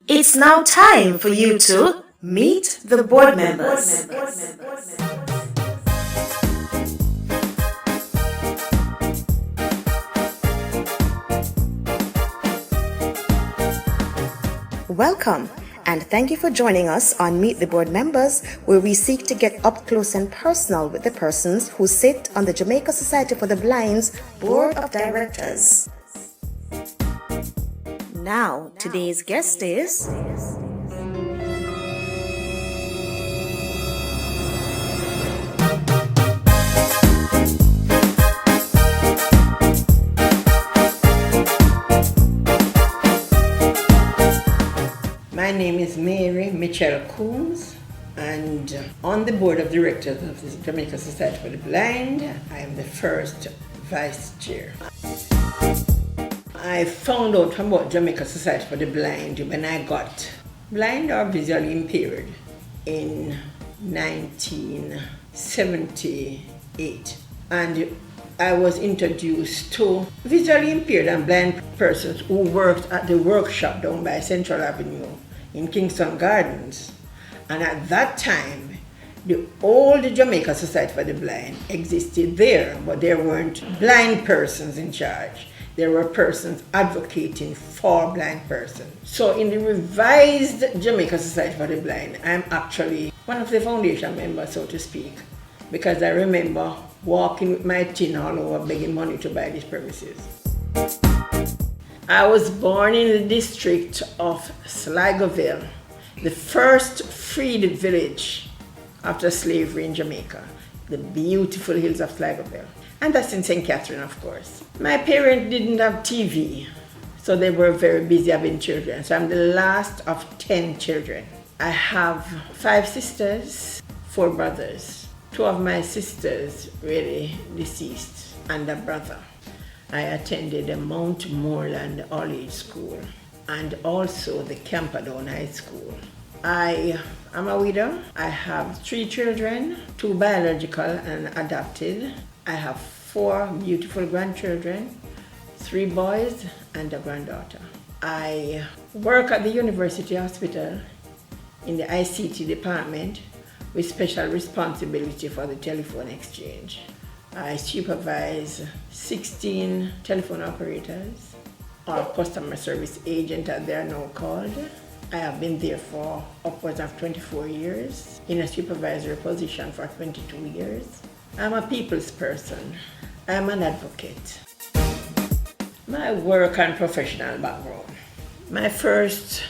It's now time for you to meet the board members. Welcome, and thank you for joining us on Meet the Board Members, where we seek to get up close and personal with the persons who sit on the Jamaica Society for the Blind's Board of Directors. Now, today's guest is... My name is Mary Mitchell-Coombs, and on the board of directors of the Jamaica Society for the Blind, I am the first vice chair. I found out about Jamaica Society for the Blind when I got blind or visually impaired in 1978, and I was introduced to visually impaired and blind persons who worked at the workshop down by Central Avenue in Kingston Gardens. And at that time, the old Jamaica Society for the Blind existed there, but there weren't blind persons in charge. There were persons advocating for blind persons. So in the revised Jamaica Society for the Blind, I'm actually one of the foundation members, so to speak, because I remember walking with my tin all over begging money to buy these premises. I was born in the district of Sligoville, the first freed village after slavery in Jamaica, the beautiful hills of Sligoville. And that's in St. Catherine, of course. My parents didn't have TV, so they were very busy having children. So I'm the last of 10 children. I have 5 sisters, 4 brothers. 2 of my sisters really deceased, and a brother. I attended the Mount Moreland All-Age School and also the Camperdown High School. I am a widow. I have 3 children, 2 biological and adopted. I have 4 beautiful grandchildren, 3 boys and a granddaughter. I work at the University Hospital in the ICT department with special responsibility for the telephone exchange. I supervise 16 telephone operators, or customer service agents as they are now called. I have been there for upwards of 24 years, in a supervisory position for 22 years. I'm a people's person. I'm an advocate. My work and professional background. My first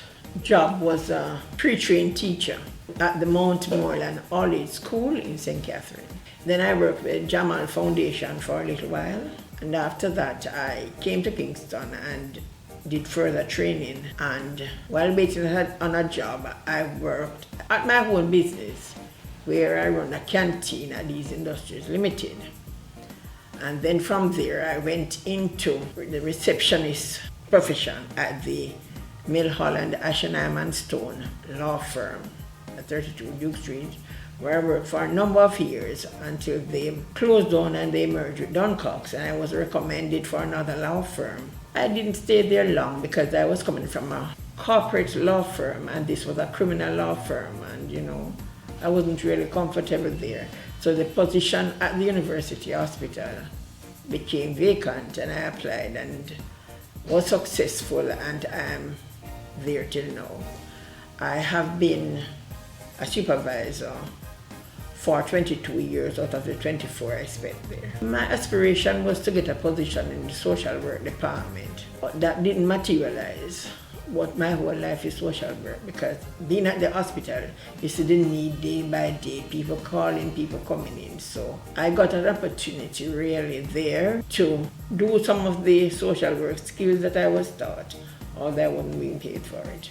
job was a pre-trained teacher at the Mount Moreland All-Age School in St. Catherine. Then I worked with Jamal Foundation for a little while, and after that I came to Kingston and did further training. And while waiting on a job, I worked at my own business, where I run a canteen at These Industries Limited. And then from there I went into the receptionist profession at the Milholland Ashenheim and Stone law firm at 32 Duke Street, where I worked for a number of years until they closed down and they merged with Duncox, and I was recommended for another law firm. I didn't stay there long because I was coming from a corporate law firm and this was a criminal law firm, and I wasn't really comfortable there. So the position at the University Hospital became vacant, and I applied and was successful, and I'm there till now. I have been a supervisor for 22 years out of the 24 I spent there. My aspiration was to get a position in the social work department, but that didn't materialize. But my whole life is social work, because being at the hospital, you see the need day by day, people calling, people coming in. So I got an opportunity really there to do some of the social work skills that I was taught, although I wasn't being paid for it.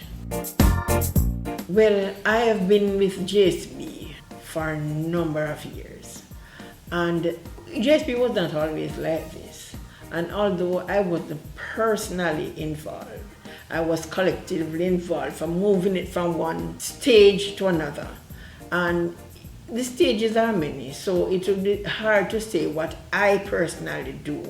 Well, I have been with JSB for a number of years, and JSB was not always like this. And although I wasn't personally involved, I was collectively involved from moving it from one stage to another. And the stages are many, so it would be hard to say what I personally do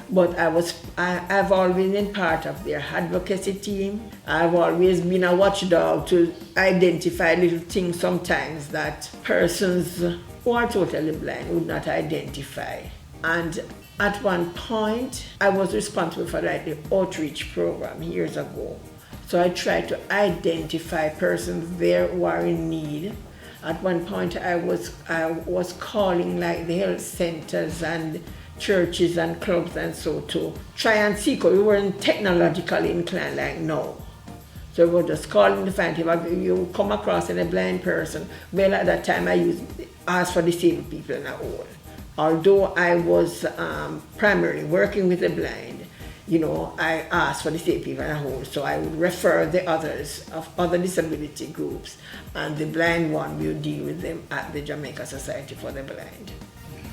But I've always been part of their advocacy team. I've always been a watchdog to identify little things sometimes that persons who are totally blind would not identify. And at one point, I was responsible for the outreach program years ago. So I tried to identify persons there who are in need. At one point, I was calling like the health centers and churches and clubs and so to try and seek out. We weren't technologically inclined like now. So we were just calling to find if you come across a blind person. Well, at that time I asked for disabled people in a whole. Although I was primarily working with the blind, I asked for disabled people in a whole. So I would refer the others of other disability groups, and the blind one will deal with them at the Jamaica Society for the Blind.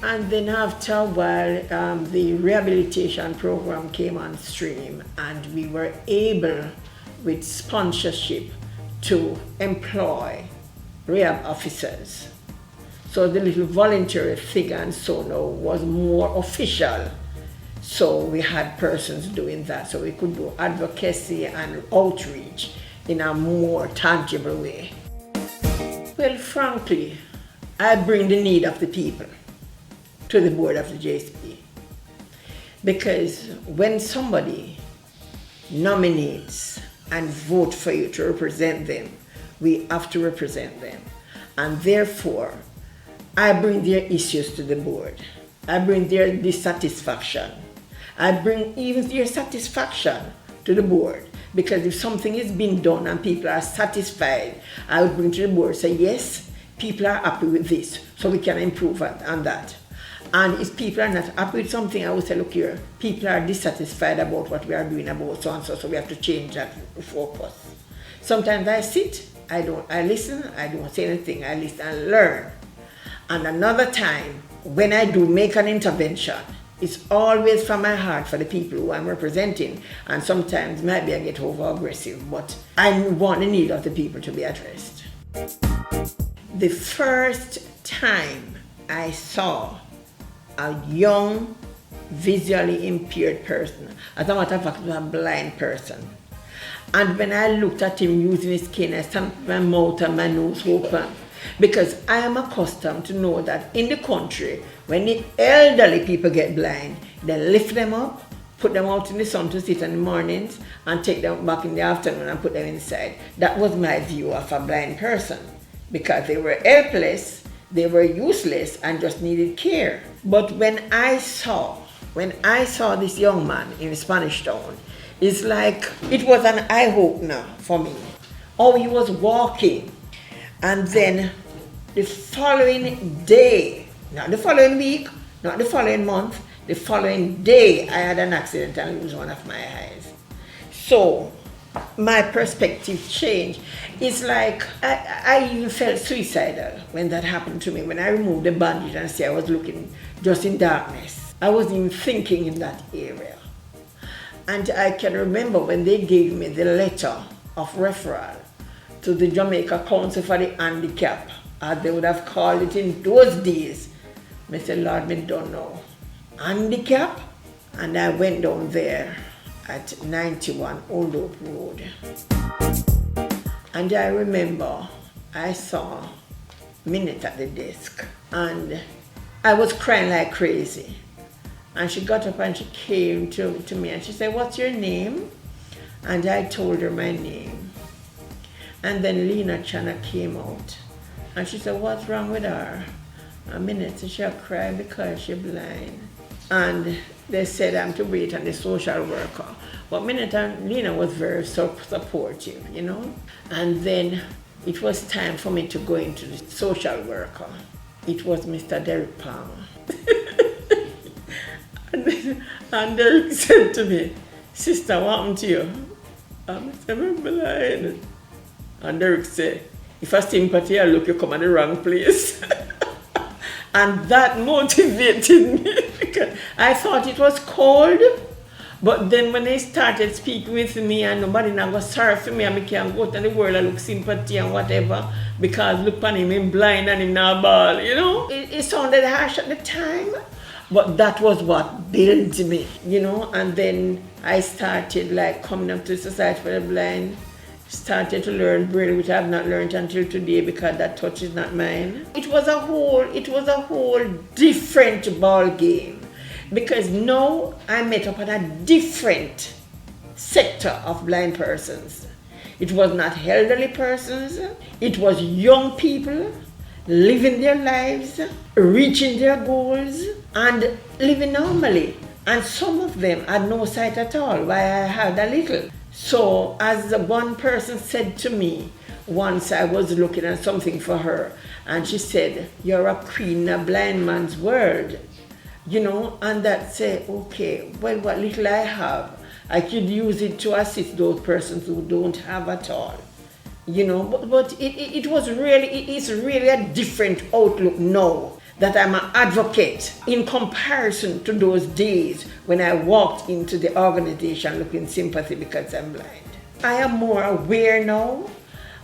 And then after a while, the rehabilitation program came on stream, and we were able, with sponsorship, to employ rehab officers. So the little voluntary figure and so now was more official. So we had persons doing that, so we could do advocacy and outreach in a more tangible way. Well, frankly, I bring the need of the people to the board of the JSP. Because when somebody nominates and vote for you to represent them, we have to represent them. And therefore, I bring their issues to the board. I bring their dissatisfaction. I bring even their satisfaction to the board. Because if something is being done and people are satisfied, I would bring to the board, say, yes, people are happy with this, so we can improve on that. And if people are not happy with something, I would say, look here, people are dissatisfied about what we are doing about so and so we have to change that focus. Sometimes I sit, I listen, I don't say anything, I listen and learn. And another time, when I do make an intervention, it's always from my heart for the people who I'm representing. And sometimes maybe I get over-aggressive, but I want the need of the people to be addressed. The first time I saw a young, visually impaired person, as a matter of fact, a blind person. And when I looked at him using his cane, I stamped my mouth and my nose open. Because I am accustomed to know that in the country, when the elderly people get blind, they lift them up, put them out in the sun to sit in the mornings, and take them back in the afternoon and put them inside. That was my view of a blind person. Because they were helpless, they were useless, and just needed care. But when I saw this young man in Spanish Town, it's like it was an eye-opener for me. Oh, he was walking. And then the following day, not the following week, not the following month, the following day, I had an accident and lose one of my eyes. So my perspective changed. It's like I even felt suicidal when that happened to me. When I removed the bandage and see I was looking just in darkness. I wasn't even thinking in that area. And I can remember when they gave me the letter of referral to the Jamaica Council for the Handicap, as they would have called it in those days. I said, Lord, I don't know. Handicap? And I went down there at 91 Old Oak Road. And I remember I saw Minute at the desk, and I was crying like crazy. And she got up and she came to me and she said, what's your name? And I told her my name. And then Lena Chana came out and she said, what's wrong with her? A minute, she'll cry because she's blind. And they said I'm to wait on the social worker. But Minute and Lena was very supportive, And then it was time for me to go into the social worker. It was Mr. Derek Palmer. and Derek said to me, sister, what happened to you? I said, I'm blind. And Derek said, if I sympathy I look, you come at the wrong place. And that motivated me because I thought it was cold. But then when they started speaking with me and nobody now was sorry for me and I can go to the world and look sympathy and whatever, because look on him blind and him now ball, It sounded harsh at the time. But that was what built me, you know. And then I started like coming up to Society for the Blind, started to learn Braille, which I have not learned until today because that touch is not mine. It was a whole different ball game, because now I met up at a different sector of blind persons. It was not elderly persons, it was young people living their lives, reaching their goals, and living normally. And some of them had no sight at all, while I had a little. So as one person said to me, once I was looking at something for her, and she said, "You're a queen in a blind man's world." You know, and that said, okay, well, what little I have, I could use it to assist those persons who don't have at all. You know, but it is really a different outlook now that I'm an advocate in comparison to those days when I walked into the organization looking sympathy because I'm blind. I am more aware now.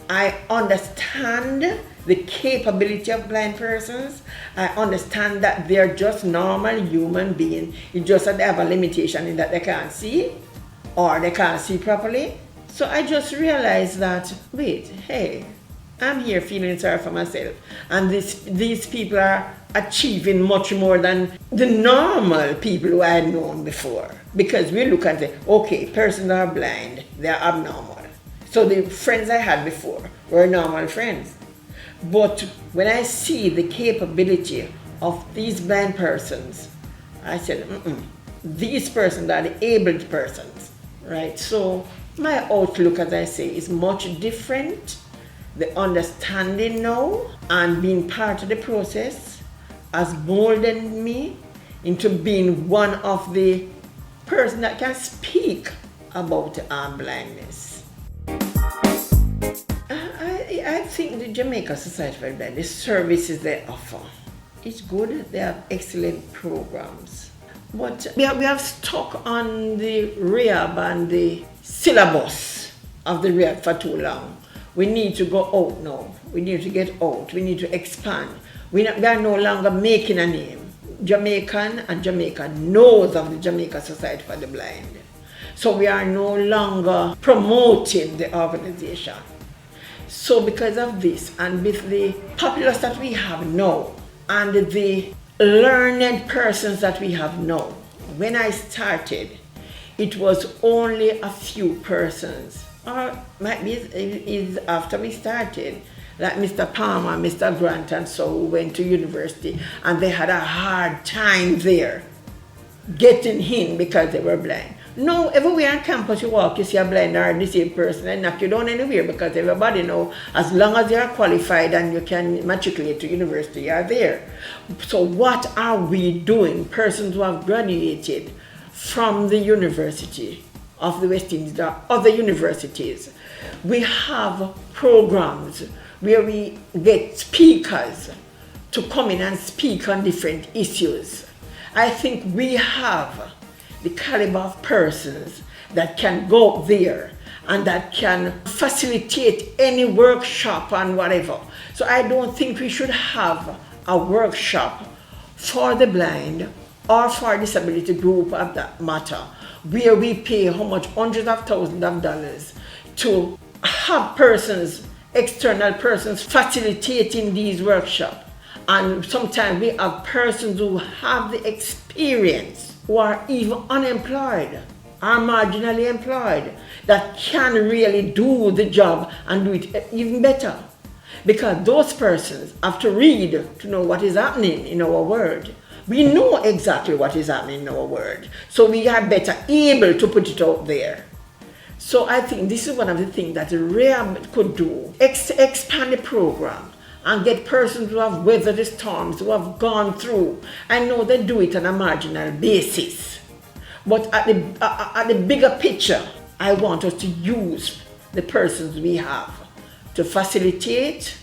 I understand the capability of blind persons. I understand that they're just normal human beings. It's just that they have a limitation in that they can't see or they can't see properly. So I just realized that, wait, hey, I'm here feeling sorry for myself. And these people are achieving much more than the normal people who I had known before. Because we look and say, okay, persons are blind, they're abnormal. So the friends I had before were normal friends. But when I see the capability of these blind persons, I said, these persons are the abled persons, right? So my outlook, as I say, is much different. The understanding now and being part of the process has molded me into being one of the persons that can speak about arm blindness. I think the Jamaica Society for the Blind, the services they offer, it's good. They have excellent programs. But we have stuck on the rehab and the syllabus of the rehab for too long. We need to go out now. We need to get out. We need to expand. We are no longer making a name. Jamaican and Jamaica knows of the Jamaica Society for the Blind. So we are no longer promoting the organization. So because of this, and with the populace that we have now, and the learned persons that we have now, when I started, it was only a few persons, or might be is after we started, like Mr. Palmer, Mr. Grant, and so who went to university, and they had a hard time there getting in because they were blind. No, everywhere on campus you walk, you see a blind or a disabled person and knock you down anywhere, because everybody know as long as you are qualified and you can matriculate to university, you are there. So what are we doing? Persons who have graduated from the University of the West Indies or other universities, we have programs where we get speakers to come in and speak on different issues. I think we have the caliber of persons that can go there and that can facilitate any workshop and whatever. So I don't think we should have a workshop for the blind or for a disability group of that matter, where we pay how much hundreds of thousands of dollars to have persons, external persons, facilitating these workshops. And sometimes we have persons who have the experience, who are even unemployed, are marginally employed, that can really do the job and do it even better. Because those persons have to read to know what is happening in our world. We know exactly what is happening in our world, so we are better able to put it out there. So I think this is one of the things that the rehab could do, expand the program and get persons who have weathered the storms, who have gone through. I know they do it on a marginal basis, but at the bigger picture, I want us to use the persons we have to facilitate,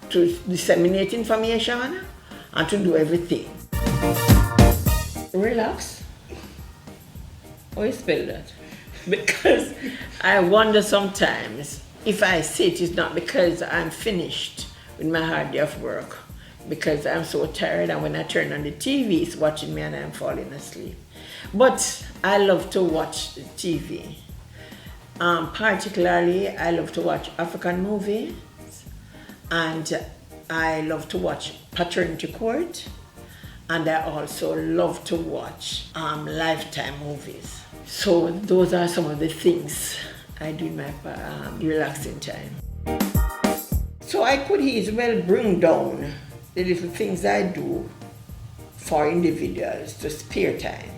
to disseminate information, and to do everything. Relax. How you spell that? Because I wonder sometimes if I sit, it's not because I'm finished with my hard day of work. because I'm so tired, and when I turn on the TV, it's watching me and I'm falling asleep. But I love to watch TV. Particularly, I love to watch African movies, and I love to watch Paternity Court, and I also love to watch Lifetime movies. So those are some of the things I do in my relaxing time. So I could as well bring down the little things I do for individuals to spare time.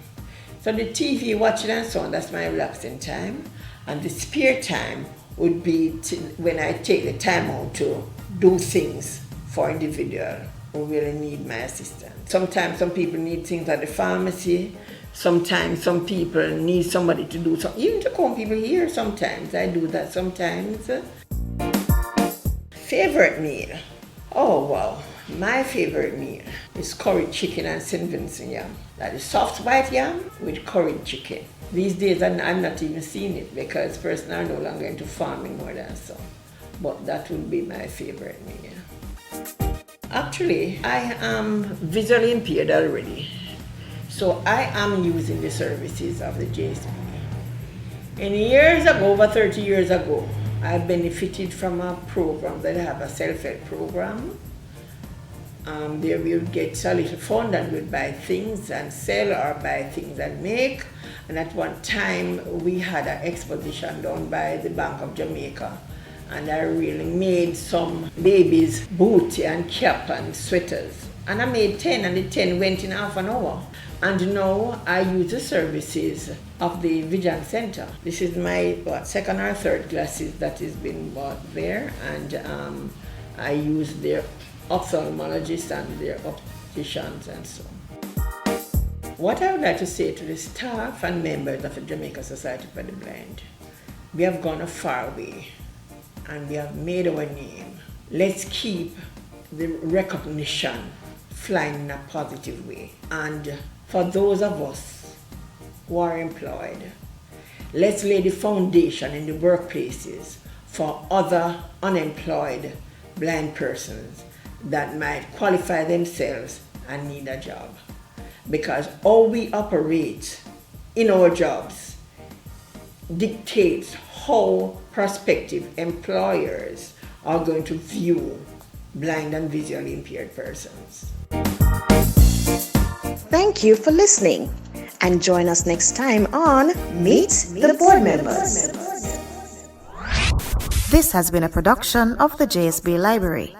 So the TV watching and so on, that's my relaxing time. And the spare time would be when I take the time out to do things for individuals who really need my assistance. Sometimes some people need things at the pharmacy. Sometimes some people need somebody to do something, even to come people here sometimes. I do that sometimes. Favorite meal? Oh wow, my favorite meal is curried chicken and St. Vincent yam. That is soft white yam with curried chicken. These days I'm not even seeing it because person are no longer into farming more than so. But that would be my favorite meal. Actually, I am visually impaired already. So I am using the services of the JSB. And years ago, over 30 years ago, I benefited from a program that I have, a self-help program. There we would get a little fund and we'd buy things and sell or buy things and make. And at one time we had an exposition done by the Bank of Jamaica. And I really made some babies' booty and cap and sweaters. And I made 10 and the 10 went in half an hour. And now I use the services of the Vision Center. This is my second or third glasses that is being bought there, and I use their ophthalmologists and their opticians and so on. What I would like to say to the staff and members of the Jamaica Society for the Blind, we have gone a far way and we have made our name. Let's keep the recognition flying in a positive way. And for those of us who are employed, let's lay the foundation in the workplaces for other unemployed blind persons that might qualify themselves and need a job. Because how we operate in our jobs dictates how prospective employers are going to view blind and visually impaired persons. Thank you for listening, and join us next time on Meet the Board Members. This has been a production of the JSB Library.